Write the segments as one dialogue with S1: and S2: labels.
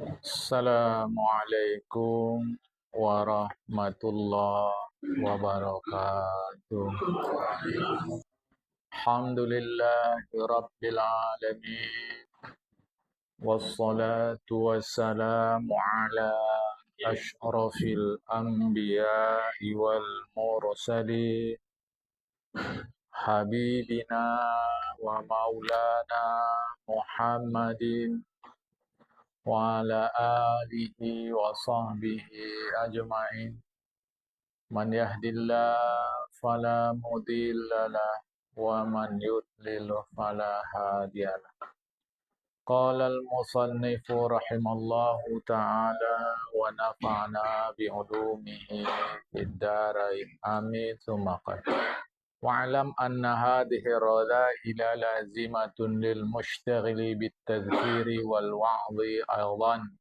S1: Assalamualaikum warahmatullahi wabarakatuh. Alhamdulillahi rabbil alamin. Wassalatu wassalamu ala asyrafil anbiya'i wal mursalin. Habibina wa maulana Muhammadin wa ala alihi wa sahbihi ajma'in. Man yahdillah fala mudhillalah wa man yudlil fala hadiyalah. Qala al-musannifu rahimallahu ta'ala wa nafa'na bi'ulumihi fid dharain amin tsumma qala wa'lam anna hadhihi radha'ila lazimatun lil mushtaghili bit tadhkiri wal wa'dhi aydan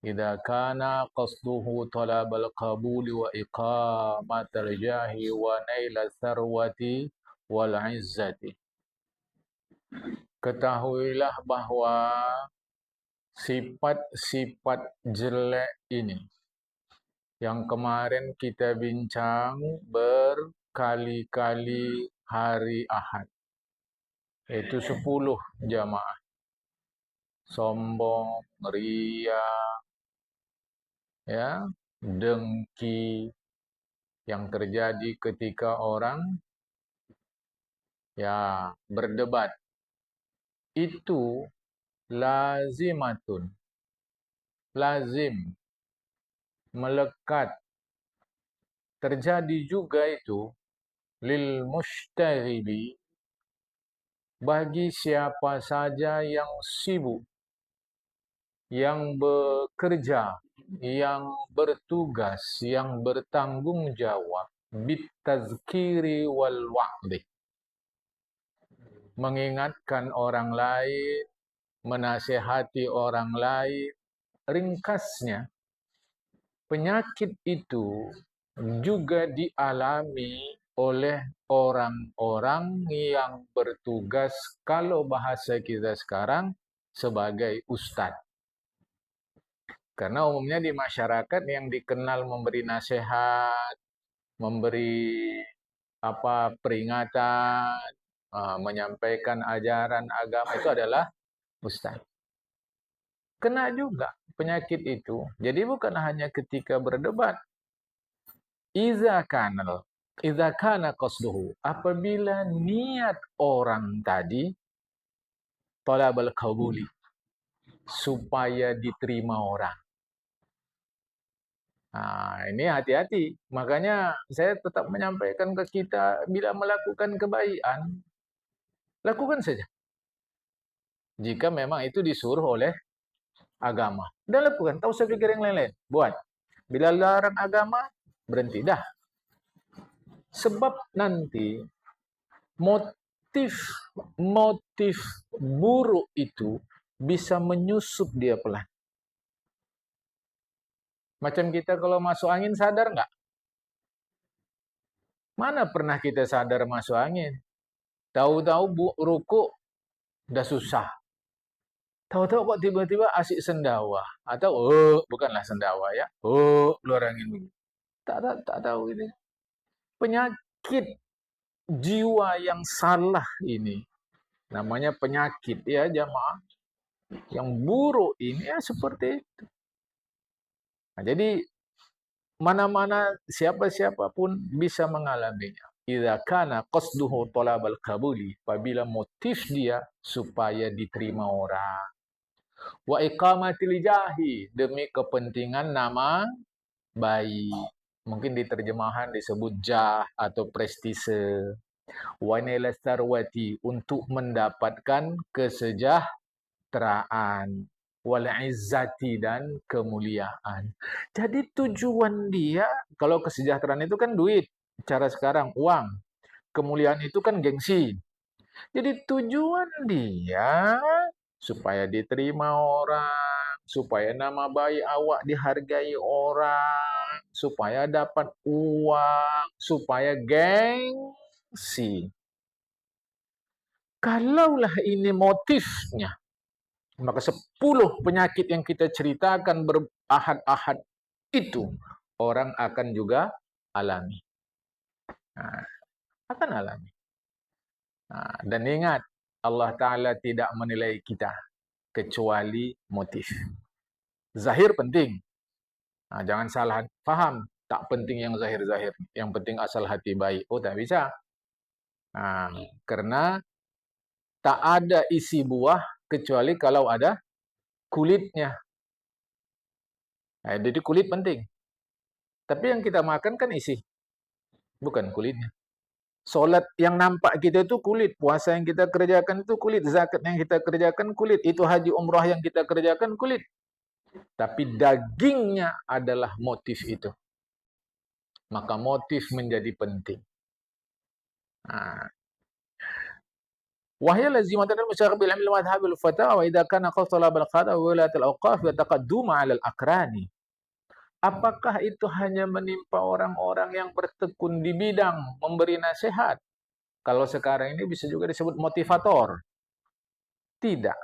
S1: idza kana qasduhu talabal qabuli wa iqamatal jahi wa naila sarwati wal izzati. Ketahuilah bahwa sifat-sifat jelek ini yang kemarin kita bincang berkali-kali hari Ahad, yaitu 10 jamaah. Sombong, ria, ya, dengki yang terjadi ketika orang ya berdebat. Itu lazimatun, lazim, melekat. Terjadi juga itu lil mushtaghili, bagi siapa saja yang sibuk, yang bekerja, yang bertugas, yang bertanggung jawab bitazkiri wal wa'di, mengingatkan orang lain, menasihati orang lain. Ringkasnya, penyakit itu juga dialami oleh orang-orang yang bertugas, kalau bahasa kita sekarang, sebagai ustadz. Karena umumnya di masyarakat yang dikenal memberi nasihat, memberi peringatan, menyampaikan ajaran agama itu adalah ustaz. Kena juga penyakit itu. Jadi bukan hanya ketika berdebat. Iza kana qasduhu, apabila niat orang tadi talabal qabuli, supaya diterima orang. Nah, ini hati-hati. Makanya saya tetap menyampaikan ke kita, bila melakukan kebaikan, lakukan saja. Jika memang itu disuruh oleh agama. Dan lakukan, tak usah pikir yang lain-lain. Buat. Bila larang agama, berhenti. Dah. Sebab nanti motif buruk itu bisa menyusup dia pelan. Macam kita kalau masuk angin, sadar nggak? Mana pernah kita sadar masuk angin? Tahu-tahu ruku udah susah. Tahu-tahu kok tiba-tiba asik sendawa. Atau, bukanlah sendawa ya. Keluar angin begini. Tak tahu ini. Penyakit jiwa yang salah ini. Namanya penyakit ya jamaah. Yang buruk ini ya seperti itu. Nah, jadi mana-mana siapa-siapa pun bisa mengalaminya. Idza kana qasduhu talabal qabuli, apabila motif dia supaya diterima orang. Wa iqamatil jahi, demi kepentingan nama baik. Mungkin di terjemahan disebut jah atau prestise. Wa nail sarwati, untuk mendapatkan kesejahteraan. Wal izzati, dan kemuliaan. Jadi tujuan dia, kalau kesejahteraan itu kan duit, cara sekarang uang. Kemuliaan itu kan gengsi. Jadi tujuan dia supaya diterima orang, supaya nama baik awak dihargai orang, supaya dapat uang, supaya gengsi. Kalaulah ini motifnya, Maka 10 penyakit yang kita ceritakan berahad-ahad itu orang akan juga alami. Nah, akan alami. Nah, dan ingat, Allah Ta'ala tidak menilai kita kecuali motif. Zahir penting. Nah, jangan salah faham. Tak penting yang zahir-zahir. Yang penting asal hati baik. Oh, tak bisa. Nah, karena tak ada isi buah kecuali kalau ada kulitnya. Nah, jadi kulit penting. Tapi yang kita makan kan isi, bukan kulitnya. Solat yang nampak kita itu kulit, puasa yang kita kerjakan itu kulit, zakat yang kita kerjakan kulit, itu haji umrah yang kita kerjakan kulit. Tapi dagingnya adalah motif itu. Maka motif menjadi penting. Wahya lazimatan al-musyaghabil ilmi al-madhhabil fatawa wa idza kana qad talab al-qada wa wilayat al-awqaf wa taqaddum 'ala al-aqrani. Apakah itu hanya menimpa orang-orang yang bertekun di bidang memberi nasihat? Kalau sekarang ini bisa juga disebut motivator. Tidak.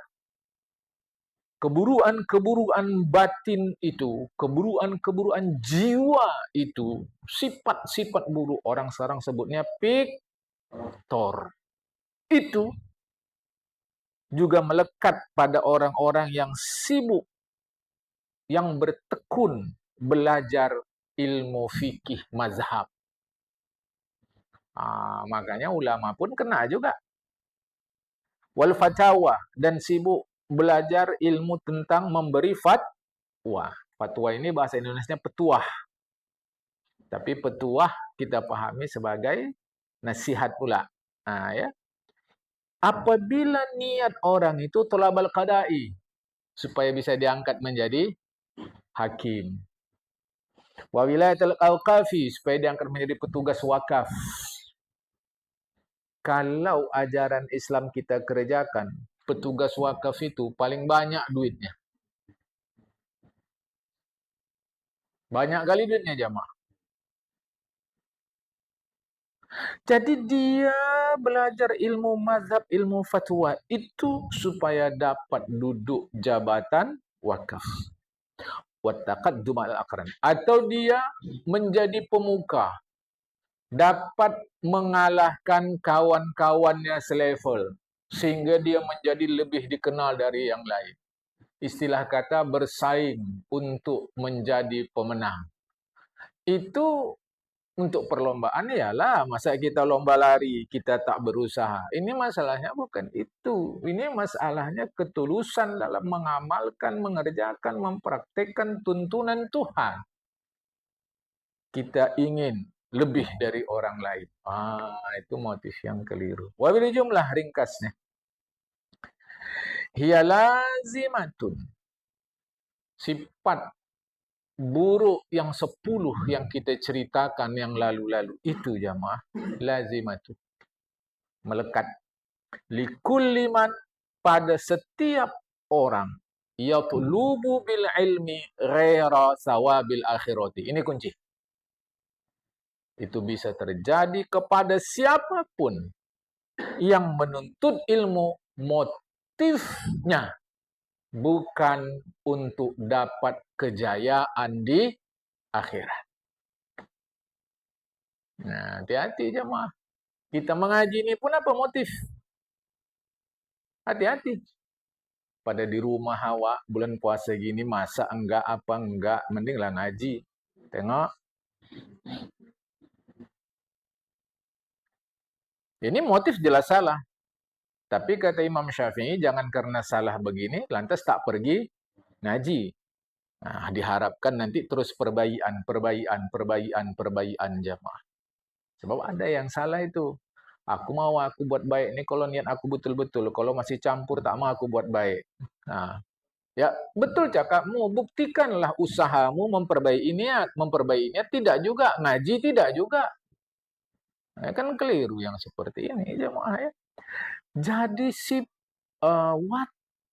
S1: Keburuan-keburuan batin itu, keburuan-keburuan jiwa itu, sifat-sifat buruk orang sekarang sebutnya piktor. Itu juga melekat pada orang-orang yang sibuk, yang bertekun belajar ilmu fikih mazhab. Makanya ulama pun kena juga. Wal fatawa, dan sibuk belajar ilmu tentang memberi fatwa. Fatwa ini bahasa Indonesianya petuah. Tapi petuah kita pahami sebagai nasihat pula. Ya. Apabila niat orang itu tolabal qada'i, supaya bisa diangkat menjadi hakim. Wa wilayatul awqafi, supaya diangkat menjadi petugas wakaf. Kalau ajaran Islam kita kerjakan, petugas wakaf itu paling banyak duitnya. Banyak kali duitnya jamaah. Jadi dia belajar ilmu mazhab, ilmu fatwa itu supaya dapat duduk jabatan wakaf. Wattaqaddum al-aqran. Atau dia menjadi pemuka, dapat mengalahkan kawan-kawannya selevel, sehingga dia menjadi lebih dikenal dari yang lain. Istilah kata bersaing untuk menjadi pemenang. Itu untuk perlombaan ialah, masa kita lomba lari, kita tak berusaha. Ini masalahnya bukan itu. Ini masalahnya ketulusan dalam mengamalkan, mengerjakan, mempraktekkan tuntunan Tuhan. Kita ingin lebih dari orang lain. Itu motif yang keliru. Wabil jumlah ringkasnya. Hiya lazimatun. Sifat buruk yang 10 yang kita ceritakan yang lalu-lalu itu jamaah lazimatun. Melekat. Likulli man, pada setiap orang yatlubu bil ilmi ghaira sawabil akhirati. Ini kunci. Itu bisa terjadi kepada siapapun yang menuntut ilmu, motifnya bukan untuk dapat kejayaan di akhirat. Nah, hati-hati jemaah. Kita mengaji ini pun apa motif? Hati-hati. Pada di rumah awak bulan puasa gini masa enggak apa enggak, mendinglah ngaji. Tengok. Ini motif jelas salah. Tapi kata Imam Syafi'i, jangan karena salah begini, lantas tak pergi ngaji. Nah, diharapkan nanti terus perbaikan jamaah. Sebab ada yang salah itu. Aku buat baik ini kalau niat aku betul-betul. Kalau masih campur, tak mau aku buat baik. Nah, ya betul cakapmu. Buktikanlah usahamu memperbaiki niat. Memperbaiki niat tidak juga. Ngaji tidak juga. Nah, kan keliru yang seperti ini jemaah ya. Jadi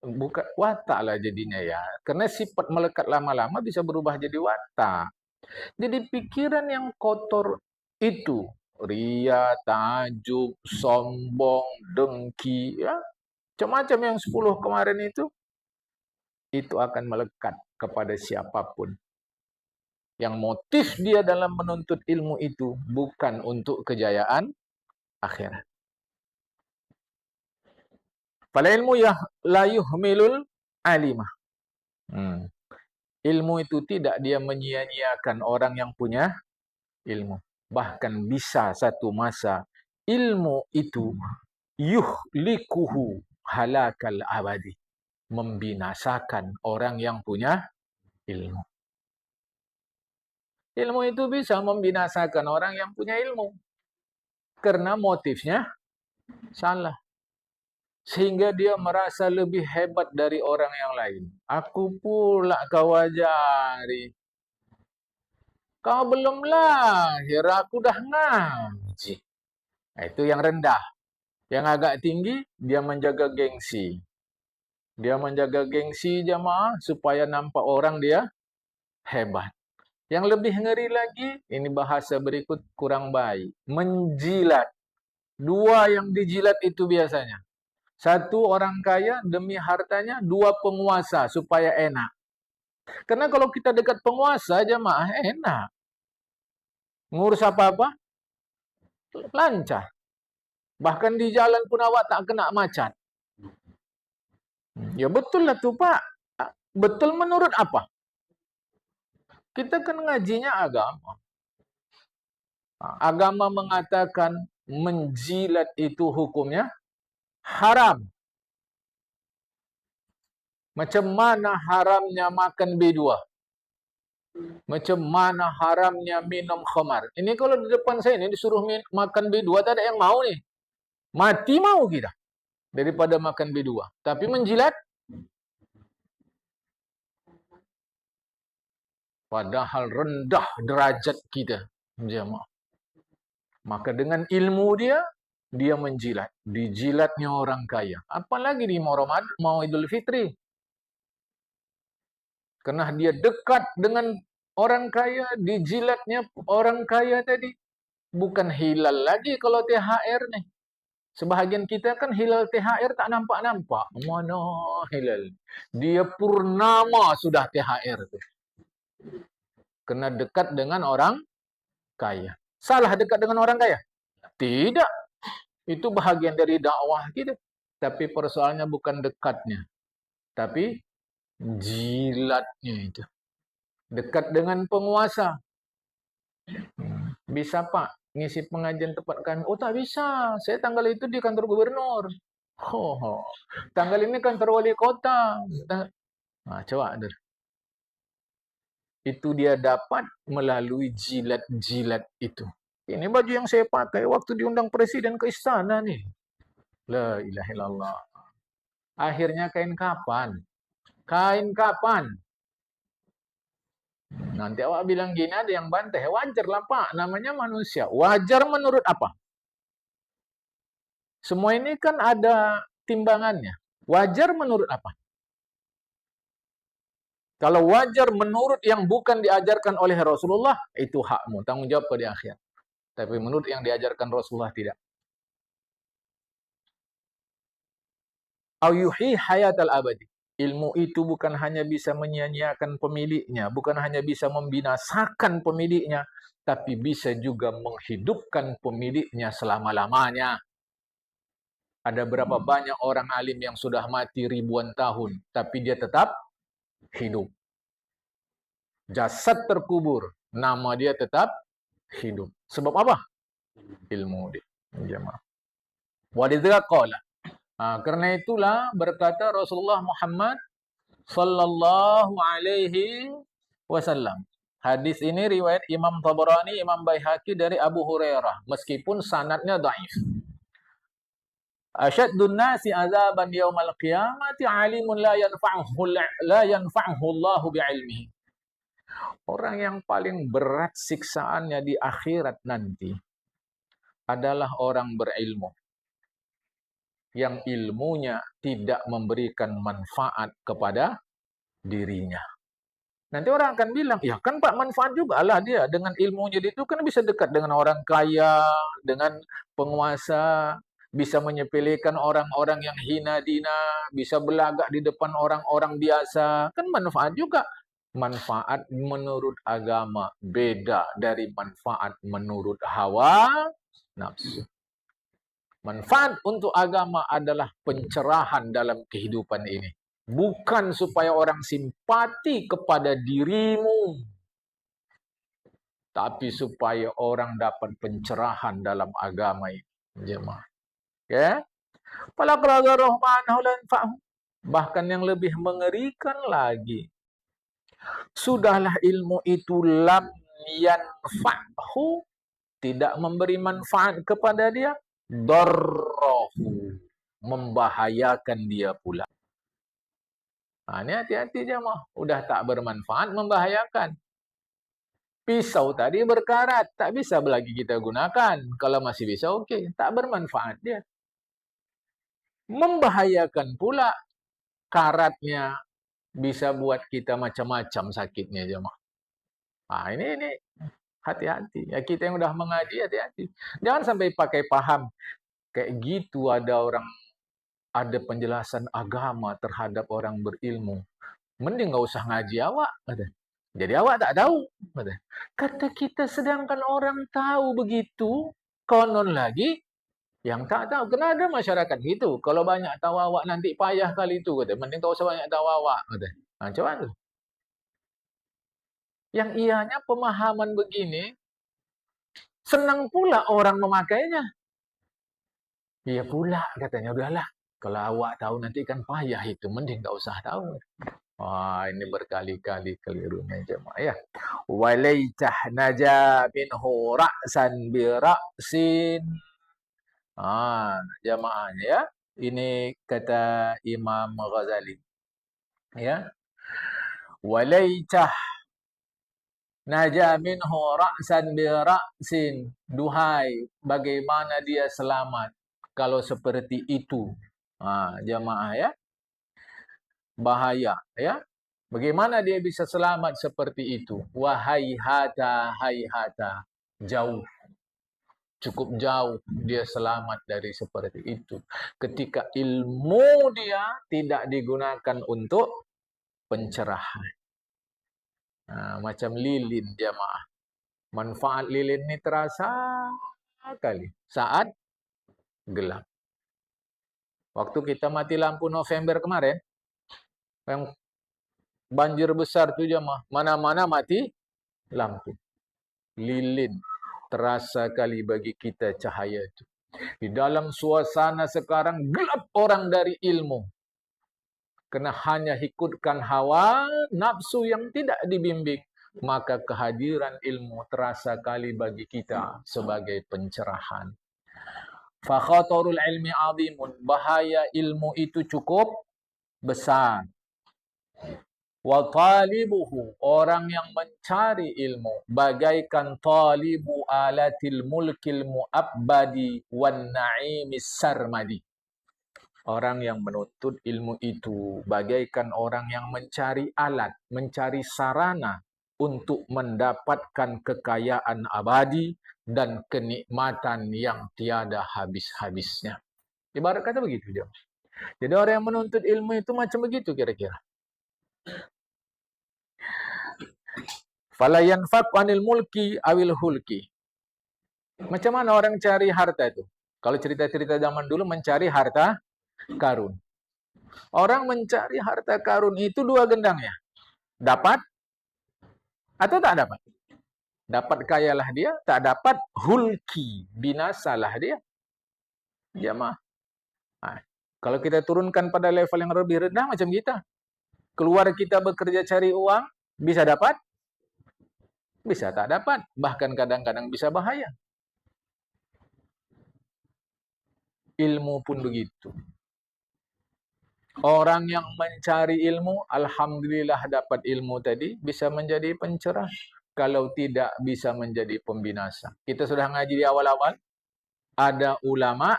S1: bukan watak lah jadinya ya. Karena sifat melekat lama-lama bisa berubah jadi watak. Jadi pikiran yang kotor itu, ria, tajuk, sombong, dengki, ya, macam-macam yang 10 kemarin itu, itu akan melekat kepada siapapun. Yang motif dia dalam menuntut ilmu itu bukan untuk kejayaan akhirat. Fal ilmu la yuhmilul alimah. Ilmu itu tidak dia menyia-nyiakan orang yang punya ilmu. Bahkan bisa satu masa ilmu itu yuhlikuhu halakal abadi. Membinasakan orang yang punya ilmu. Ilmu itu bisa membinasakan orang yang punya ilmu. Karena motifnya salah. Sehingga dia merasa lebih hebat dari orang yang lain. Aku pula kau ajari. Kau belum lahir, aku dah ngaji. Itu yang rendah. Yang agak tinggi, dia menjaga gengsi. Dia menjaga gengsi jamaah supaya nampak orang dia hebat. Yang lebih ngeri lagi, ini bahasa berikut kurang baik. Menjilat. Dua yang dijilat itu biasanya. Satu orang kaya demi hartanya, dua penguasa supaya enak. Karena kalau kita dekat penguasa, jamaah enak. Ngurus apa-apa, lancar. Bahkan di jalan pun awak tak kena macet. Ya betul lah tu Pak. Betul menurut apa? Kita kan ngajinya agama. Agama mengatakan menjilat itu hukumnya haram. Macam mana haramnya makan B2? Macam mana haramnya minum khamar? Ini kalau di depan saya ini disuruh makan B2, tak ada yang mau nih. Mati mau kita daripada makan B2. Tapi menjilat, padahal rendah derajat kita. Jemaah. Maka dengan ilmu dia menjilat. Dijilatnya orang kaya. Apalagi di mau Idul Fitri. Karena dia dekat dengan orang kaya, dijilatnya orang kaya tadi. Bukan hilal lagi kalau THR nih. Sebahagian kita kan hilal THR tak nampak-nampak. Mana hilal? Dia purnama sudah THR tuh. Kena dekat dengan orang kaya. Salah dekat dengan orang kaya? Tidak. Itu bahagian dari dakwah kita. Tapi persoalannya bukan dekatnya. Tapi jilatnya itu. Dekat dengan penguasa. Bisa Pak, ngisi pengajian tempat kami. Oh tak bisa, saya tanggal itu di kantor gubernur. Oh, tanggal ini kantor wali kota. Nah, coba. Itu dia dapat melalui jilat-jilat itu. Ini baju yang saya pakai waktu diundang presiden ke istana nih. La ilaha illallah. Akhirnya kain kapan? Kain kapan? Nanti awak bilang gini, ada yang bantah. Wajar lah Pak, namanya manusia. Wajar menurut apa? Semua ini kan ada timbangannya. Wajar menurut apa? Kalau wajar menurut yang bukan diajarkan oleh Rasulullah, itu hakmu, tanggung jawab pada akhir. Tapi menurut yang diajarkan Rasulullah tidak. Au yuhi hayatal abadi. Ilmu itu bukan hanya bisa menyia-nyiakan pemiliknya, bukan hanya bisa membinasakan pemiliknya, tapi bisa juga menghidupkan pemiliknya selama-lamanya. Ada berapa banyak orang alim yang sudah mati ribuan tahun, tapi dia tetap hidup. Jasad terkubur, nama dia tetap hidup. Sebab apa? Ilmu dia. Jemaah. Walidzalika qala. Karena itulah berkata Rasulullah Muhammad sallallahu alaihi wasallam. Hadis ini riwayat Imam Tabarani, Imam Baihaqi dari Abu Hurairah, meskipun sanadnya dhaif. Asyaddun nasi azaban yaumal qiyamati alimun la yanfa'uhu Allah bi'ilmihi. Orang yang paling berat siksaannya di akhirat nanti adalah orang berilmu. Yang ilmunya tidak memberikan manfaat kepada dirinya. Nanti orang akan bilang, ya kan Pak, manfaat juga lah dia. Dengan ilmunya itu kan bisa dekat dengan orang kaya, dengan penguasa. bisa menyepelekan orang-orang yang hina dina, bisa belagak di depan orang-orang biasa. Kan manfaat juga. Manfaat menurut agama beda dari manfaat menurut hawa nafsu. Manfaat untuk agama adalah pencerahan dalam kehidupan ini. Bukan supaya orang simpati kepada dirimu, tapi supaya orang dapat pencerahan dalam agama ini. Jemaah. Ya. Bahkan yang lebih mengerikan lagi, sudahlah ilmu itu lam yanfa'hu, tidak memberi manfaat kepada dia, darrahu, membahayakan dia pula. Nah, ini hati-hati jemaah, udah tak bermanfaat, membahayakan. Pisau tadi berkarat, tak bisa lagi kita gunakan. Kalau masih bisa, oke, tak bermanfaat dia. Membahayakan pula, karatnya bisa buat kita macam-macam sakitnya jemaah. Nah, ini hati-hati. Ya, kita yang udah mengaji hati-hati. Jangan sampai pakai paham kayak gitu ada penjelasan agama terhadap orang berilmu. Mending nggak usah ngaji awak. Jadi awak tak tahu. Kata kita sedangkan orang tahu begitu, konon lagi yang tak tahu. Kena ada masyarakat gitu. Kalau banyak tahu awak nanti payah kali itu. Mending tak usah banyak tahu awak. Nah, coba tu. Yang ianya pemahaman begini, senang pula orang memakainya. Iya pula katanya, udahlah. Kalau awak tahu nanti kan payah itu. Mending tak usah tahu. Wah, ini berkali-kali kelirunya jemaah ya. Walaitah naja minhu ra'san bi ra'sin. Jemaahnya ya. Ini kata Imam Ghazali. Ya. Walaitah naja minhu ra'san bi ra'sin. Duhai, bagaimana dia selamat kalau seperti itu. Jemaah ya. Bahaya ya. Bagaimana dia bisa selamat seperti itu? Wahai hata, hai hata. Jauh. Cukup jauh dia selamat dari seperti itu. Ketika ilmu dia tidak digunakan untuk pencerahan. Macam lilin jemaah. Manfaat lilin ini terasa kali saat gelap. Waktu kita mati lampu November kemarin, yang banjir besar tu jemaah, mana-mana mati lampu. Lilin terasa kali bagi kita cahaya itu. Di dalam suasana sekarang gelap orang dari ilmu. Kena hanya ikutkan hawa nafsu yang tidak dibimbing, maka kehadiran ilmu terasa kali bagi kita sebagai pencerahan. Fa khatarul ilmi azimun, bahaya ilmu itu cukup besar. Wa talibuhu, orang yang mencari ilmu bagaikan talibu alatil mulkil mu'abbadi wan na'imis sarmadi. Orang yang menuntut ilmu itu bagaikan orang yang mencari alat, mencari sarana untuk mendapatkan kekayaan abadi dan kenikmatan yang tiada habis-habisnya. Ibarat kata begitu dia. Jadi orang yang menuntut ilmu itu macam begitu kira-kira. Fala yanfaq anil mulki awil hulki. Macam mana orang cari harta itu? Kalau cerita-cerita zaman dulu mencari harta karun. Orang mencari harta karun itu dua gendangnya. Dapat atau tak dapat? Dapat kayalah dia, tak dapat hulki, binasalah dia. Jemaah. Kalau kita turunkan pada level yang lebih rendah macam kita. Keluar kita bekerja cari uang, bisa dapat? Bisa tak dapat, bahkan kadang-kadang bisa bahaya. Ilmu pun begitu. Orang yang mencari ilmu, alhamdulillah dapat ilmu tadi, bisa menjadi pencerah. Kalau tidak, bisa menjadi pembinasa. Kita sudah ngaji di awal-awal, ada ulama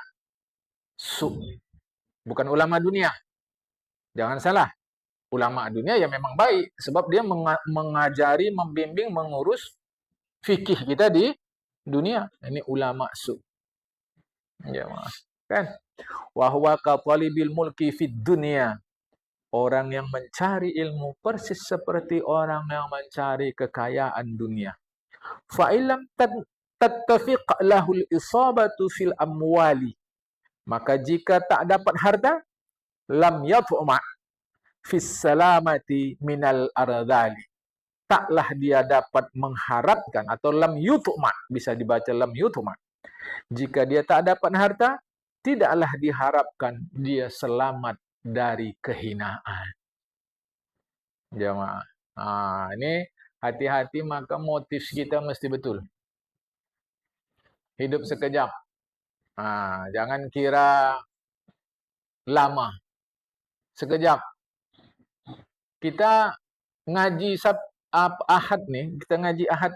S1: su, bukan ulama dunia. Jangan salah. Ulama dunia ya memang baik, sebab dia mengajari, membimbing, mengurus fikih kita di dunia. Ini ulama su. Ya, Kan? Wa huwa ka talibil mulki fid dunya. Orang yang mencari ilmu persis seperti orang yang mencari kekayaan dunia. Fa illam tattafiq lahul isabatu fil amwali. Maka jika tak dapat harta, lam yat'ma fis salamati minal ardali. Taklah dia dapat mengharapkan, atau lam yut'ma, bisa dibaca lam yut'ma. Jika dia tak dapat harta, tidaklah diharapkan dia selamat dari kehinaan. Jemaah. Ini hati-hati, maka motif kita mesti betul. Hidup sekejap. Jangan kira lama. Sekejap. Kita ngaji Ahad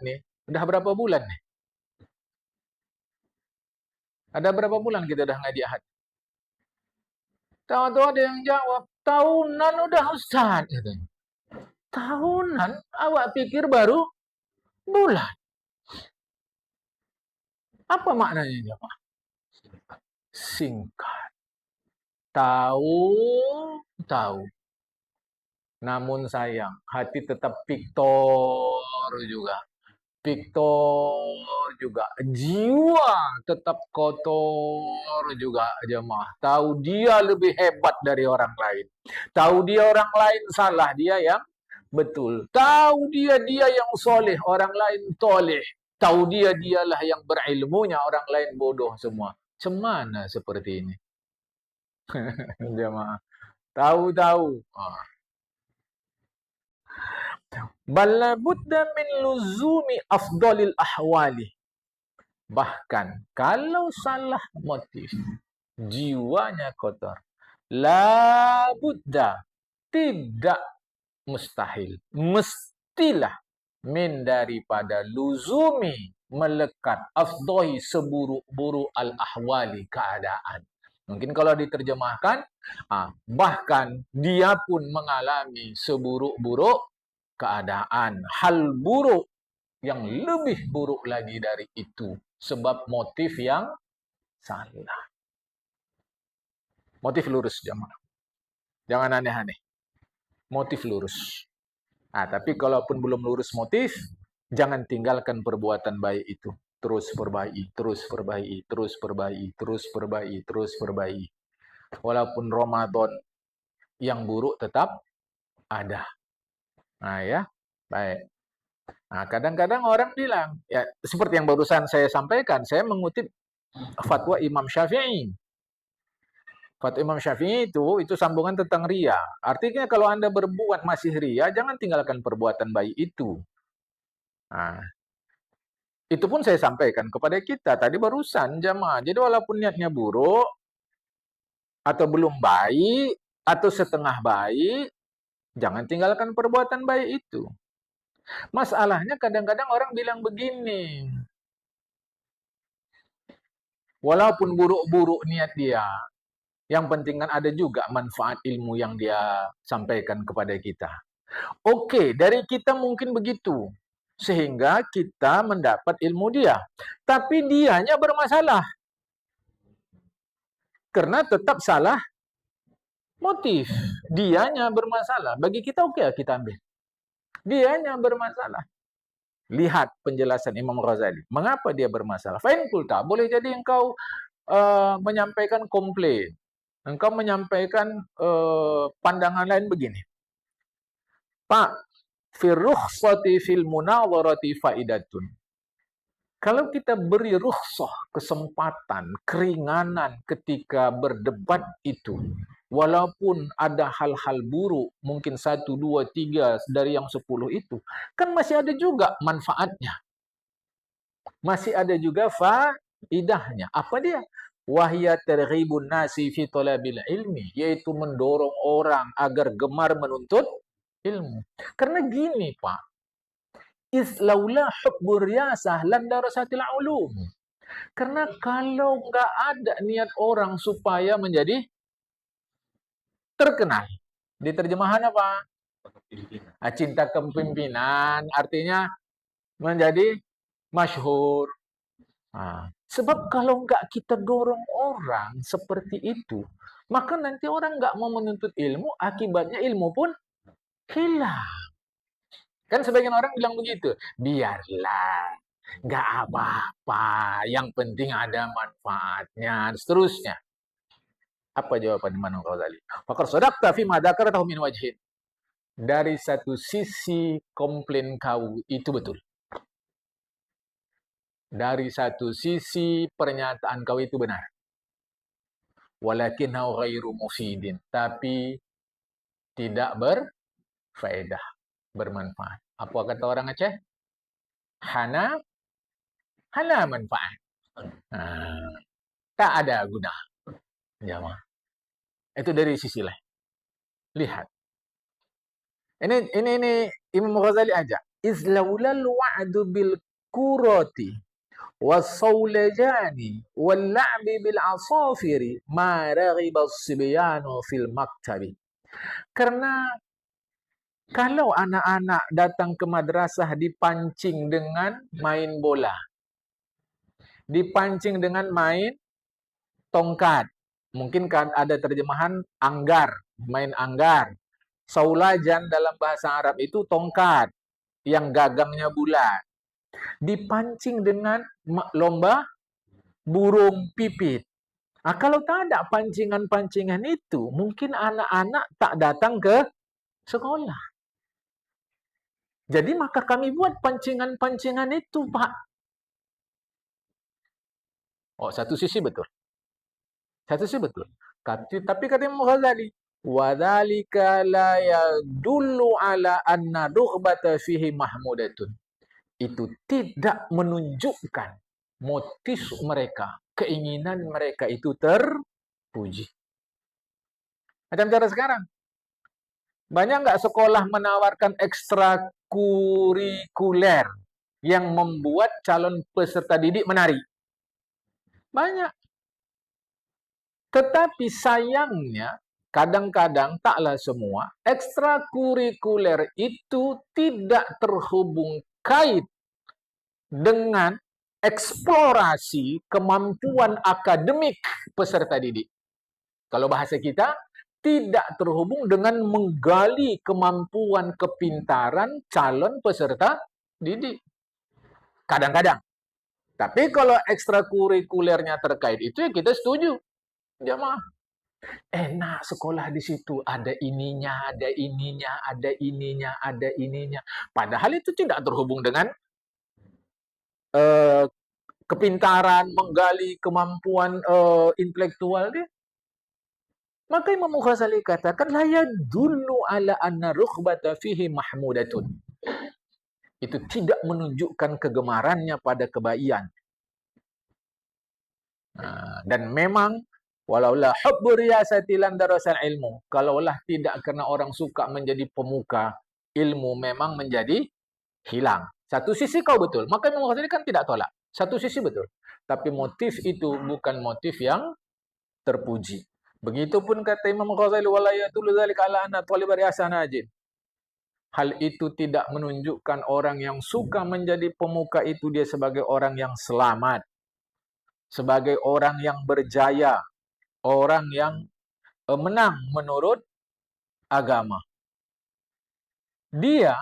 S1: nih, udah berapa bulan nih? Ada berapa bulan kita udah ngaji Ahad? Tahu-tahu ada yang jawab, tahunan udah Ustaz. Tahunan? Awak pikir baru bulan. Apa maknanya, Pak? Singkat. Tahu. Namun sayang, hati tetap piktor juga. Jiwa tetap kotor juga, jemaah. Tahu dia lebih hebat dari orang lain. Tahu dia orang lain salah, dia yang betul. Tahu dia yang soleh, orang lain toleh. Tahu dialah yang berilmunya, orang lain bodoh semua. Cemana seperti ini? Jemaah. Tahu. Bal budda min luzumi afdalil ahwali. Bahkan kalau salah motif, jiwanya kotor, la budda, tidak mustahil, mestilah min daripada luzumi, melekat, afdahi, seburuk-buruk al-ahwali, keadaan. Mungkin kalau diterjemahkan, bahkan dia pun mengalami seburuk-buruk keadaan, hal buruk yang lebih buruk lagi dari itu, sebab motif yang salah. Motif lurus, jemaah. Jangan aneh-aneh. Motif lurus. Tapi kalaupun belum lurus motif, jangan tinggalkan perbuatan baik itu. Terus perbaiki. Walaupun Ramadan yang buruk tetap ada. Ya, baik. Kadang-kadang orang bilang, ya seperti yang barusan saya sampaikan, saya mengutip fatwa Imam Syafi'i. Fatwa Imam Syafi'i itu sambungan tentang riya. Artinya kalau Anda berbuat masih riya, jangan tinggalkan perbuatan baik itu. Itu pun saya sampaikan kepada kita tadi barusan, jamaah. Jadi walaupun niatnya buruk, atau belum baik, atau setengah baik, jangan tinggalkan perbuatan baik itu. Masalahnya kadang-kadang orang bilang begini, walaupun buruk-buruk niat dia, yang penting kan ada juga manfaat ilmu yang dia sampaikan kepada kita. Oke, dari kita mungkin begitu, sehingga kita mendapat ilmu dia. Tapi dianya bermasalah, karena tetap salah motif. Dianya bermasalah. Bagi kita oke, kita ambil. Dianya bermasalah. Lihat penjelasan Imam Ghazali. Mengapa dia bermasalah? Fa'in kulta, boleh jadi engkau menyampaikan komplain. Engkau menyampaikan pandangan lain begini. Pak, fi rukhsati fil munawwarati faidatun. Kalau kita beri rukhsah, kesempatan, keringanan ketika berdebat itu, walaupun ada hal-hal buruk, mungkin 1, 2, 3 dari yang 10 itu, kan masih ada juga manfaatnya. Masih ada juga faidahnya. Apa dia? Wahya targhibun nasi fi talabil ilmi, yaitu mendorong orang agar gemar menuntut ilmu. Karena gini, Pak. Islaula hubbur riyasah lan darasatil ulum. Karena kalau nggak ada niat orang supaya menjadi terkenal. Di terjemahan apa? Cinta kepemimpinan, artinya menjadi masyhur. Sebab kalau nggak kita dorong orang seperti itu, maka nanti orang nggak mau menuntut ilmu, akibatnya ilmu pun hilang. Kan sebagian orang bilang begitu, biarlah, nggak apa-apa, yang penting ada manfaatnya, dan seterusnya. Apa jawaban Imam Ghazali? Faqad sadaqta fi ma dzakartahu min wajhin. Dari satu sisi komplain kau itu betul. Dari satu sisi pernyataan kau itu benar. Walakinnahu ghairu mufidin, tapi tidak berfaedah, bermanfaat. Apa kata orang Aceh? Hana manfaat. Tak ada guna. Jamaah. Itu dari sisi lain. Lihat. Ini Imam Ghazali aja. Izlaulal wa'du bil kurati was-saulajani wal-la'bi bil asafiri ma raghiba as-sibyanu fil maktabi. Karena kalau anak-anak datang ke madrasah dipancing dengan main bola, dipancing dengan main tongkat, mungkin kan ada terjemahan anggar, main anggar. Saulajan dalam bahasa Arab itu tongkat yang gagangnya bulat. Dipancing dengan lomba burung pipit. Nah, kalau tak ada pancingan-pancingan itu, mungkin anak-anak tak datang ke sekolah. Jadi maka kami buat pancingan-pancingan itu, Pak. Oh, satu sisi betul. Satu sisi betul. Tapi kata Imam Ghazali, وَذَلِكَ لَا يَدُلُّ عَلَى أَنَّ رُغْبَةَ فِيهِ مَحْمُودَةٌ. Itu tidak menunjukkan motif mereka, keinginan mereka itu terpuji. Macam cara sekarang. Banyak nggak sekolah menawarkan ekstrakurikuler yang membuat calon peserta didik menari? Banyak. Tetapi sayangnya, kadang-kadang, taklah semua, ekstrakurikuler itu tidak terhubung kait dengan eksplorasi kemampuan akademik peserta didik. Kalau bahasa kita, tidak terhubung dengan menggali kemampuan kepintaran calon peserta didik. Kadang-kadang. Tapi kalau ekstrakurikulernya terkait itu, ya kita setuju. Jamaah. Enak sekolah di situ. Ada ininya, ada ininya, ada ininya, ada ininya. Padahal itu tidak terhubung dengan kepintaran, menggali kemampuan intelektual dia. Maka Imam Ghazali katakan, la yadullu ala anna rukhbata fihi mahmudatun. Itu tidak menunjukkan kegemarannya pada kebaikan. Dan memang, walaulah hubbu riyasati lan darasal ilmu. Kalaulah tidak karena orang suka menjadi pemuka, ilmu memang menjadi hilang. Satu sisi kau betul. Maka Imam Ghazali kan tidak tolak. Satu sisi betul. Tapi motif itu bukan motif yang terpuji. Begitupun kata Imam Ghazali, wala yadullu dzalika ala anna talibal hasanajin. Hal itu tidak menunjukkan orang yang suka menjadi pemuka itu dia sebagai orang yang selamat, sebagai orang yang berjaya, orang yang menang menurut agama. Dia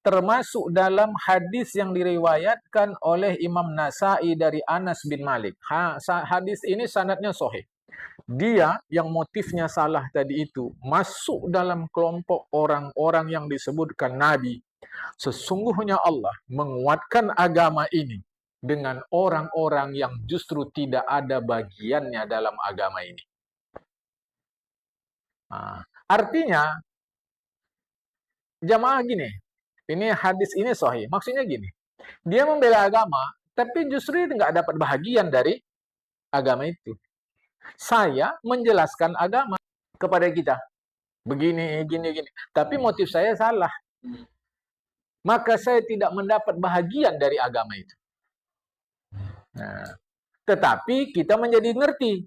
S1: termasuk dalam hadis yang diriwayatkan oleh Imam Nasa'i dari Anas bin Malik. Hadis ini sanadnya sahih. Dia yang motifnya salah tadi itu masuk dalam kelompok orang-orang yang disebutkan Nabi. Sesungguhnya Allah menguatkan agama ini dengan orang-orang yang justru tidak ada bagiannya dalam agama ini. Artinya, jamaah gini, ini hadis ini sahih. Maksudnya gini, dia membela agama, tapi justru nggak dapat bahagian dari agama itu. Saya menjelaskan agama kepada kita. Begini, gini, gini. Tapi motif saya salah. Maka saya tidak mendapat bahagian dari agama itu. Nah, tetapi kita menjadi ngerti.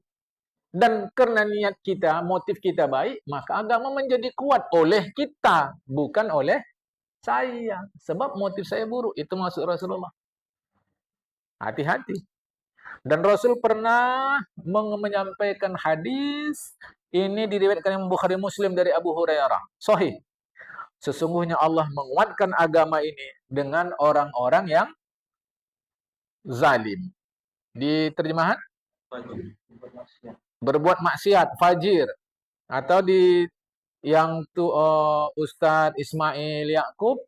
S1: Dan karena niat kita, motif kita baik, maka agama menjadi kuat oleh kita, bukan oleh saya. Sebab motif saya buruk. Itu maksud Rasulullah. Hati-hati. Dan Rasul pernah menyampaikan hadis, ini diriwayatkan Imam Bukhari Muslim dari Abu Hurairah. Sahih. Sesungguhnya Allah menguatkan agama ini dengan orang-orang yang zalim. Di terjemahan berbuat maksiat, fajir, atau di yang Ustadz Ismail Yakub,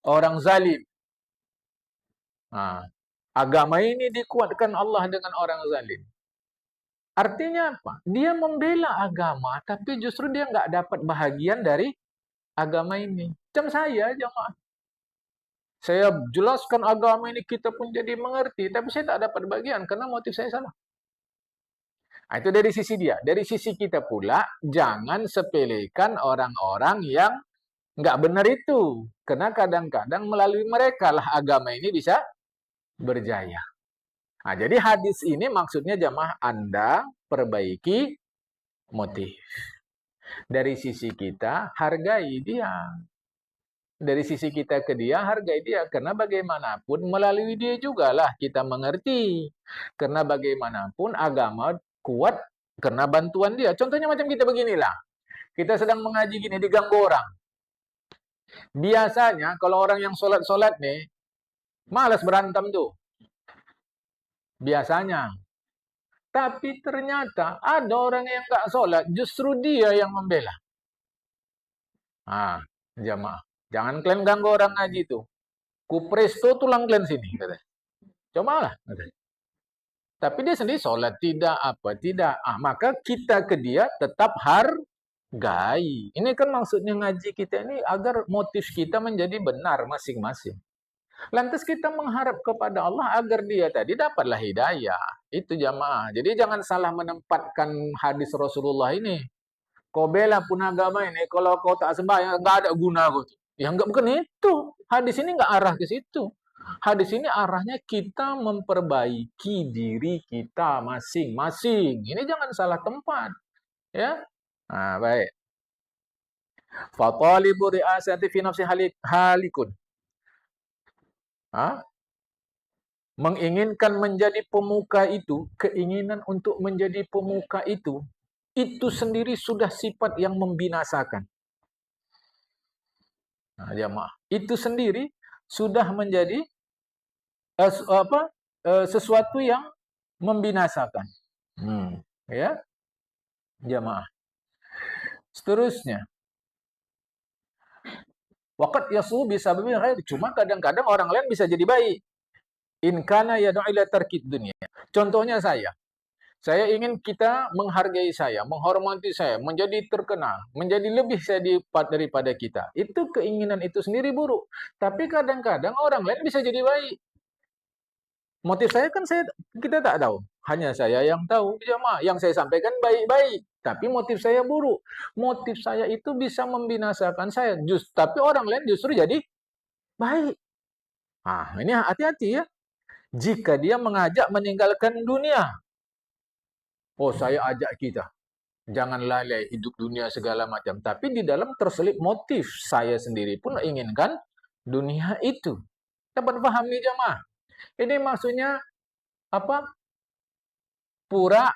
S1: orang zalim. Nah, agama ini dikuatkan Allah dengan orang zalim. Artinya apa? Dia membela agama, tapi justru dia nggak dapat bahagian dari agama ini. Macam saya, jemaah. Saya jelaskan agama ini, kita pun jadi mengerti, tapi saya tak dapat bagian karena motif saya salah. Nah, itu dari sisi dia. Dari sisi kita pula, jangan sepelekan orang-orang yang nggak benar itu. Karena kadang-kadang melalui mereka lah agama ini bisa berjaya. Nah, jadi hadis ini maksudnya jamaah Anda perbaiki motif. Dari sisi kita, hargai dia. Dari sisi kita ke dia, hargai dia. Karena bagaimanapun, melalui dia jugalah kita mengerti. Karena bagaimanapun, agama kuat karena bantuan dia. Contohnya macam kita beginilah. Kita sedang mengaji gini, diganggu orang. Biasanya, kalau orang yang sholat-sholat nih, malas berantem tuh. Biasanya. Tapi ternyata ada orang yang nggak sholat, justru dia yang membela. Ah, jamaah. Jangan kalian ganggu orang ngaji itu. Kupresto tulang kalian sini. Katanya. Cobalah. Katanya. Tapi dia sendiri sholat. Tidak apa, tidak. Maka kita ke dia tetap hargai. Ini kan maksudnya ngaji kita ini agar motif kita menjadi benar masing-masing. Lantas kita mengharap kepada Allah agar dia tadi dapatlah hidayah. Itu jamaah. Jadi jangan salah menempatkan hadis Rasulullah ini. Kau bela pun agama ini, kalau kau tak sembahyang, nggak ada guna kau. Ya nggak, bukan itu. Hadis ini nggak arah ke situ. Hadis ini arahnya kita memperbaiki diri kita masing-masing. Ini jangan salah tempat. Ya. Nah, baik. Fatalibu ri'asati fi nafsi halikun. Menginginkan menjadi pemuka itu, keinginan untuk menjadi pemuka itu sendiri sudah sifat yang membinasakan. Nah, jamaah, itu sendiri sudah menjadi sesuatu yang membinasakan. Ya, jamaah. Seterusnya, waqad yasu bisa khair. Cuma kadang-kadang orang lain bisa jadi baik. In kana yad'u ila tarkid dunia. Contohnya saya ingin kita menghargai saya, menghormati saya, menjadi terkenal, menjadi lebih saya daripada kita. Itu keinginan itu sendiri buruk. Tapi kadang-kadang orang lain bisa jadi baik. Motif saya kan kita tak tahu. Hanya saya yang tahu. Jamaah, yang saya sampaikan baik-baik. Tapi motif saya buruk. Motif saya itu bisa membinasakan saya. Tapi orang lain justru jadi baik. Nah, ini hati-hati ya. Jika dia mengajak meninggalkan dunia. Oh, saya ajak kita. Jangan lalai hidup dunia segala macam. Tapi di dalam terselip motif saya sendiri pun inginkan dunia itu. Dapat paham nih jamaah? Ini maksudnya apa? Pura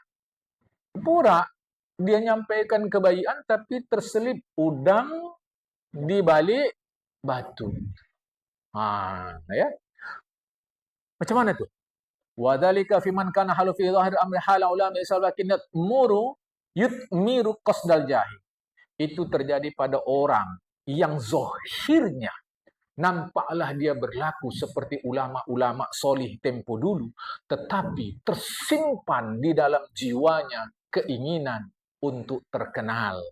S1: dia nyampaikan kebaikan tapi terselip udang di balik batu. Ya. Macam mana tuh? Wadzalika fiman kana halu fi dhahir amri hala ulama salakinat muru yutmiru qasdal jahil. Itu terjadi pada orang yang zahirnya nampaklah dia berlaku seperti ulama-ulama solih tempo dulu, tetapi tersimpan di dalam jiwanya keinginan untuk terkenal,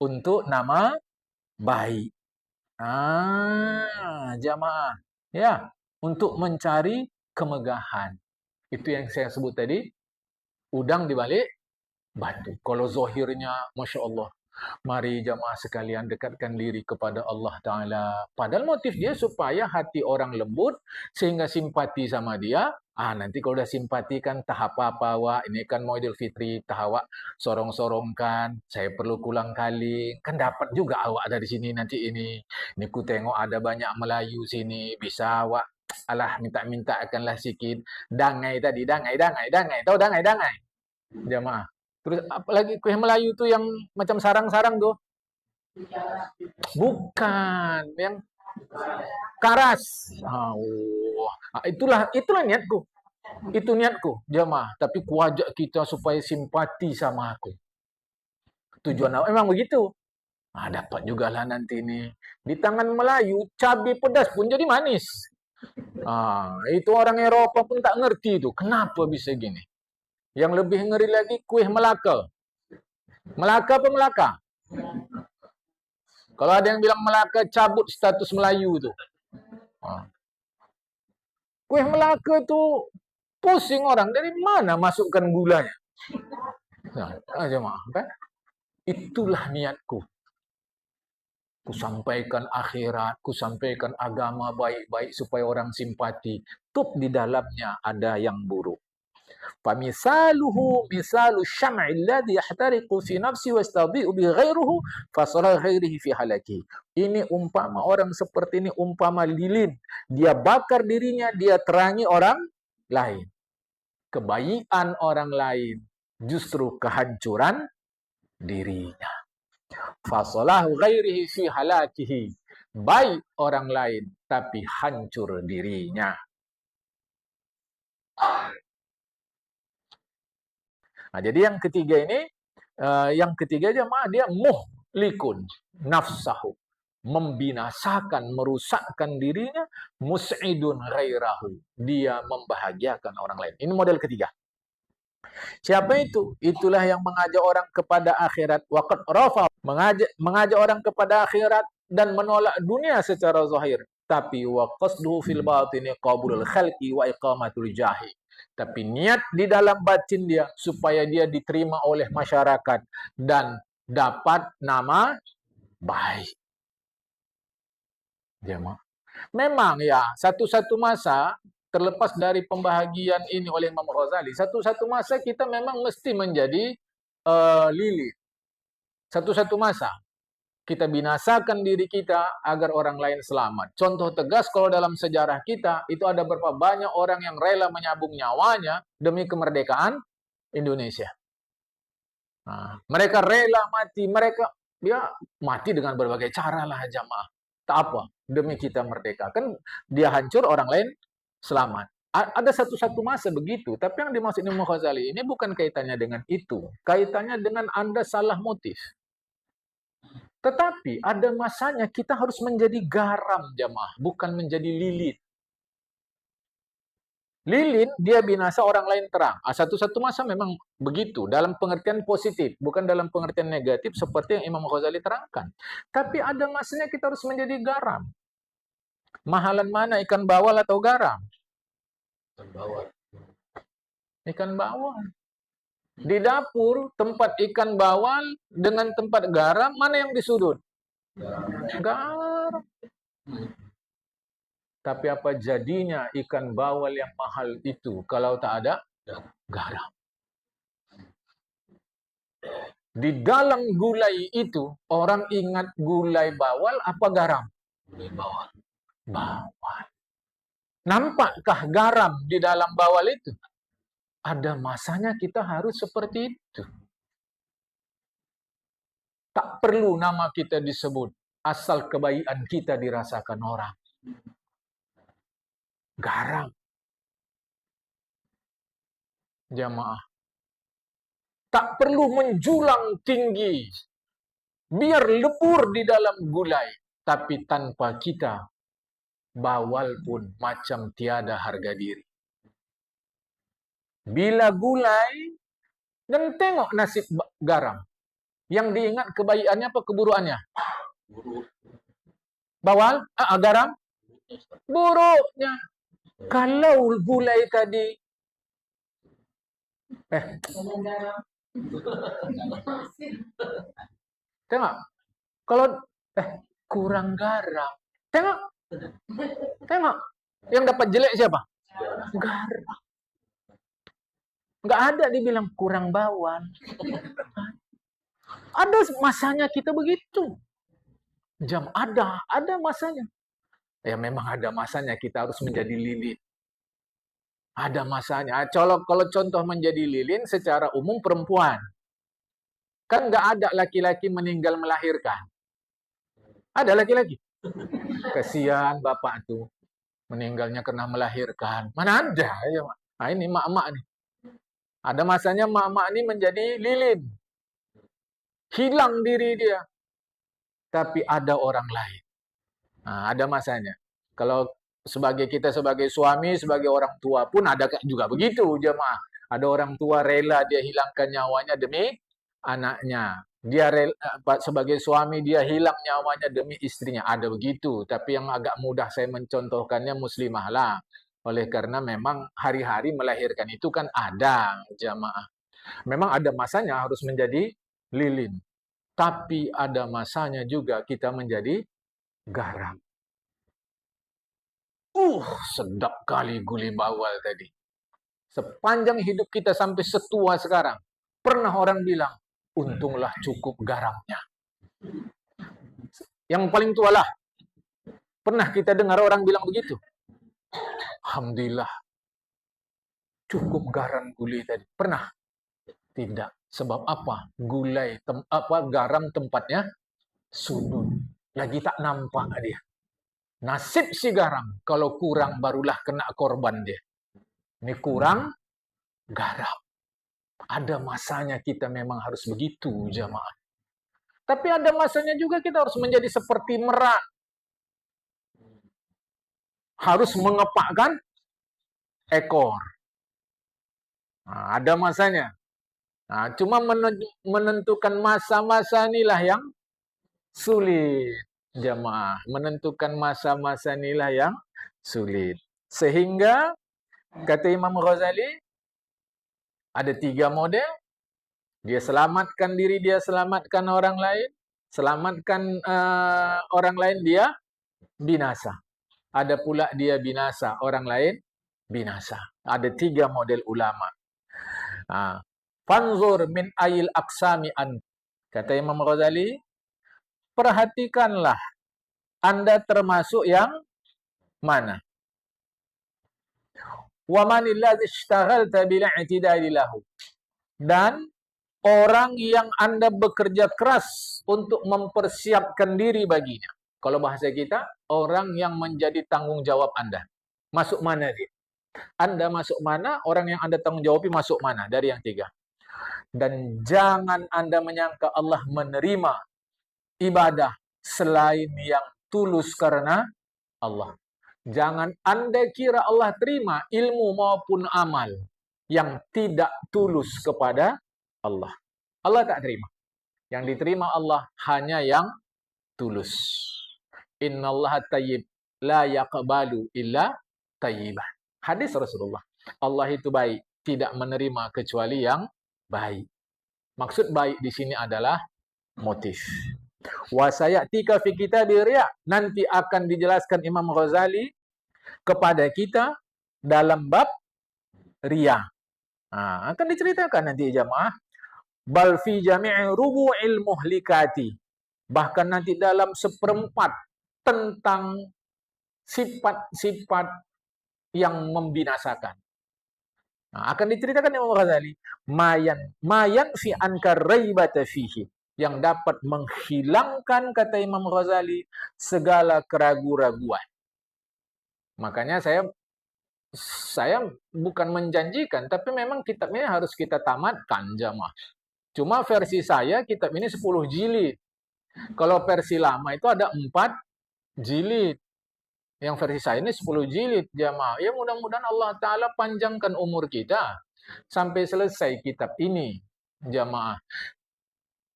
S1: untuk nama baik. Jamaah, ya, untuk mencari kemegahan. Itu yang saya sebut tadi, udang di balik batu. Kalau zohirnya, Masya Allah, mari jamaah sekalian dekatkan diri kepada Allah Ta'ala. Padahal motif dia supaya hati orang lembut, sehingga simpati sama dia. Nanti kalau udah simpati kan tahap apa, wak. Ini kan mau Idul Fitri, tahap sorong-sorongkan. Saya perlu kulang kali. Kan dapat juga awak dari sini nanti ini. Ini ku tengok ada banyak Melayu sini. Bisa awak alah minta-minta akanlah sikit. Dangai tadi, dangai. Tahu dangai? Jamaah. Terus apalagi kue Melayu tuh yang macam sarang-sarang tuh. Bukan, yang karas. Itulah niatku. Itu niatku, jamaah. Tapi kuajak kita supaya simpati sama aku. Tujuan aku memang begitu. Dapat juga lah nanti nih. Di tangan Melayu, cabai pedas pun jadi manis. Itu orang Eropa pun tak ngerti itu. Kenapa bisa gini? Yang lebih ngeri lagi, kue Melaka. Melaka apa Melaka? Kalau ada yang bilang Melaka, cabut status Melayu itu. Kue Melaka itu pusing orang. Dari mana masukkan gulanya? Jemaah, kan? Itulah niatku. Kusampaikan akhirat, kusampaikan agama baik-baik supaya orang simpati. Tup di dalamnya ada yang buruk. Famisaluhu misalu syam'i alladhi yahtariqu fi nafsi wa yastadhi'u bi ghairuhu fa salah ghairihi fi halaki. Ini umpama orang seperti ini umpama lilin. Dia bakar dirinya, dia terangi orang lain. Kebaikan orang lain justru kehancuran dirinya. Fasalahu ghairihi fi halakihi. Baik orang lain tapi hancur dirinya. Jadi yang ketiga ini, jemaah, dia muhlikun nafsahu, membinasakan, merusakkan dirinya, mus'idun ghairahu, dia membahagiakan orang lain. Ini model ketiga. Siapa itu? Itulah yang mengajak orang kepada akhirat. Waqad rafa, mengajak orang kepada akhirat dan menolak dunia secara zahir. Tapi wa qasduhu fil batini qabulul khalqi wa iqamatul jahi. Tapi niat di dalam batin dia supaya dia diterima oleh masyarakat dan dapat nama baik. Jemaah. Memang ya, satu-satu masa terlepas dari pembahagian ini oleh Imam Ghazali, satu-satu masa kita memang mesti menjadi lilin. Satu-satu masa kita binasakan diri kita agar orang lain selamat. Contoh tegas kalau dalam sejarah kita, itu ada berapa banyak orang yang rela menyabung nyawanya demi kemerdekaan Indonesia. Mereka rela mati, mereka mati dengan berbagai cara lah jamaah. Tak apa, demi kita merdeka. Kan dia hancur, orang lain selamat. Ada satu-satu masa begitu, tapi yang dimaksud Imam Ghazali ini bukan kaitannya dengan itu. Kaitannya dengan Anda salah motif. Tetapi ada masanya kita harus menjadi garam jamaah, bukan menjadi lilin. Lilin, dia binasa, orang lain terang. Satu-satu masa memang begitu, dalam pengertian positif, bukan dalam pengertian negatif seperti yang Imam Ghazali terangkan. Tapi ada masanya kita harus menjadi garam. Mahalan mana, ikan bawal atau garam? Ikan bawal. Ikan bawal. Di dapur, tempat ikan bawal dengan tempat garam, mana yang disudut? Garam. Tapi apa jadinya ikan bawal yang mahal itu kalau tak ada garam? Di dalam gulai itu, orang ingat gulai bawal apa garam? Gulai bawal. Bawal. Nampakkah garam di dalam bawal itu? Ada masanya kita harus seperti itu. Tak perlu nama kita disebut, asal kebaikan kita dirasakan orang. Garam. Jamaah. Tak perlu menjulang tinggi. Biar lebur di dalam gulai. Tapi tanpa kita, bawal pun macam tiada harga diri. Bila gulai, dan tengok nasib garam. Yang diingat kebaikannya apa keburukannya? Bawal? Garam? Buruknya. Kalau gulai tadi, tengok. Kalau kurang garam. Tengok. Yang dapat jelek siapa? Garam. Nggak ada dibilang kurang bawal. Ada masanya kita begitu. Ada masanya. Ya memang ada masanya kita harus menjadi lilin. Ada masanya. Kalau contoh menjadi lilin secara umum perempuan. Kan nggak ada laki-laki meninggal melahirkan. Ada laki-laki. Kasihan bapak tuh. Meninggalnya karena melahirkan. Mana ada ya, Mak. Nah, ini mak-mak nih. Ada masanya mak-mak ini menjadi lilin. Hilang diri dia. Tapi ada orang lain. Nah, ada masanya. Kalau kita sebagai suami, sebagai orang tua pun ada juga begitu, jemaah. Ada orang tua rela dia hilangkan nyawanya demi anaknya. Dia rela, sebagai suami dia hilang nyawanya demi istrinya. Ada begitu. Tapi yang agak mudah saya mencontohkannya muslimah lah. Oleh karena memang hari-hari melahirkan itu kan ada, jamaah. Memang ada masanya harus menjadi lilin. Tapi ada masanya juga kita menjadi garam. Sedap kali guli bawal tadi. Sepanjang hidup kita sampai setua sekarang, pernah orang bilang, untunglah cukup garamnya. Yang paling tua lah. Pernah kita dengar orang bilang begitu? Alhamdulillah, cukup garam guli tadi. Pernah? Tidak. Sebab apa? Garam tempatnya sudut. Lagi tak nampak dia. Nasib si garam, kalau kurang barulah kena korban dia. Ini kurang garam. Ada masanya kita memang harus begitu, jamaah. Tapi ada masanya juga kita harus menjadi seperti merak. Harus mengepakkan ekor. Nah, ada masanya. Nah, cuma menentukan masa-masa inilah yang sulit, jamaah. Menentukan masa-masa inilah yang sulit. Sehingga, kata Imam Ghazali, ada 3 model. Dia selamatkan diri, dia selamatkan orang lain. Selamatkan orang lain, dia binasa. Ada pula dia binasa, orang lain binasa. Ada 3 model ulama. Fanzur min ayil aksami an. Kata Imam Ghazali, perhatikanlah Anda termasuk yang mana? Wa manil ladzi ishtaghalta bil i'tidali lahu. Dan orang yang Anda bekerja keras untuk mempersiapkan diri baginya. Kalau bahasa kita, orang yang menjadi tanggung jawab Anda. Masuk mana dia? Anda masuk mana, orang yang Anda tanggung jawabi masuk mana? Dari yang 3. Dan jangan Anda menyangka Allah menerima ibadah selain yang tulus karena Allah. Jangan Anda kira Allah terima ilmu maupun amal yang tidak tulus kepada Allah. Allah tak terima. Yang diterima Allah hanya yang tulus. Innallaha tayyib la yaqbalu illa tayyiban. Hadis Rasulullah. Allah itu baik, tidak menerima kecuali yang baik. Maksud baik di sini adalah motif. Wa sayatika fi kitabil riya, nanti akan dijelaskan Imam Ghazali kepada kita dalam bab riya. Akan diceritakan nanti jamaah. Bal fi jami'i rubu'il muhlikati. Bahkan nanti dalam 1/4 tentang sifat-sifat yang membinasakan. Akan diceritakan Imam Ghazali. Mayan fi ankar raibata fihi. Yang dapat menghilangkan, kata Imam Ghazali, segala keraguan-raguan. Makanya saya bukan menjanjikan, tapi memang kitabnya harus kita tamatkan, jamaah. Cuma versi saya, kitab ini 10 jilid. Kalau versi lama itu ada 4 jilid. Yang versi saya ini 10 jilid, jamaah. Ya mudah-mudahan Allah Ta'ala panjangkan umur kita sampai selesai kitab ini, jamaah.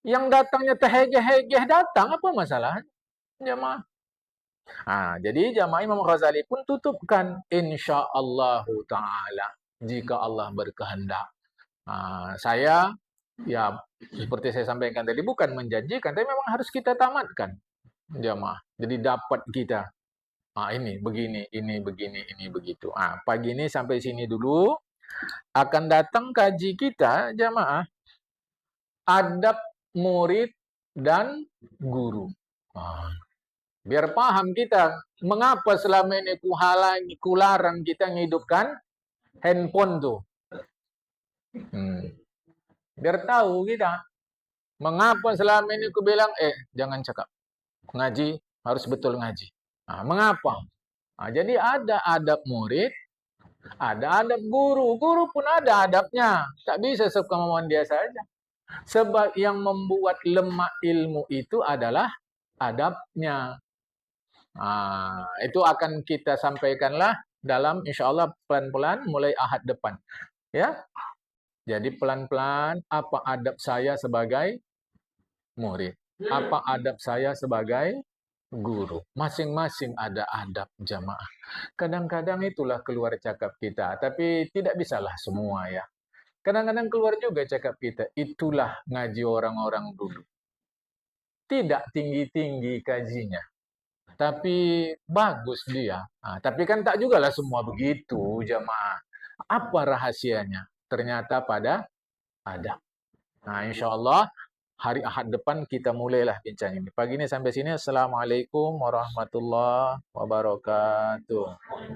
S1: Yang datangnya terhegeh-hegeh datang, apa masalahnya, jamaah? Jadi jamaah Imam Ghazali pun tutupkan insyaallah Ta'ala jika Allah berkehendak. Saya ya seperti saya sampaikan tadi bukan menjanjikan, tapi memang harus kita tamatkan, jamaah. Jadi dapat kita ini begini, ini begini, ini begitu. Pagi ini sampai sini dulu. Akan datang kaji kita, jamaah, adab murid dan guru. Biar paham kita, mengapa selama ini kularang kita ngidupkan handphone tuh. Biar tahu kita, mengapa selama ini ku bilang, jangan cakap. Ngaji, harus betul ngaji. Nah, mengapa? Nah, jadi ada adab murid, ada adab guru. Guru pun ada adabnya. Tak bisa sekemauan dia saja. Sebab yang membuat lemah ilmu itu adalah adabnya. Itu akan kita sampaikanlah dalam insya Allah pelan-pelan mulai Ahad depan. Ya, jadi pelan-pelan apa adab saya sebagai murid, apa adab saya sebagai guru. Masing-masing ada adab jamaah. Kadang-kadang itulah keluar cakap kita, tapi tidak bisalah semua ya. Kadang-kadang keluar juga cakap kita, itulah ngaji orang-orang dulu. Tidak tinggi-tinggi kajinya, tapi bagus dia. Tapi kan tak jugalah semua begitu jamaah. Apa rahasianya? Ternyata pada adab. Insya Allah hari Ahad depan kita mulailah bincang ini. Pagi ini sampai sini. Assalamualaikum warahmatullahi wabarakatuh.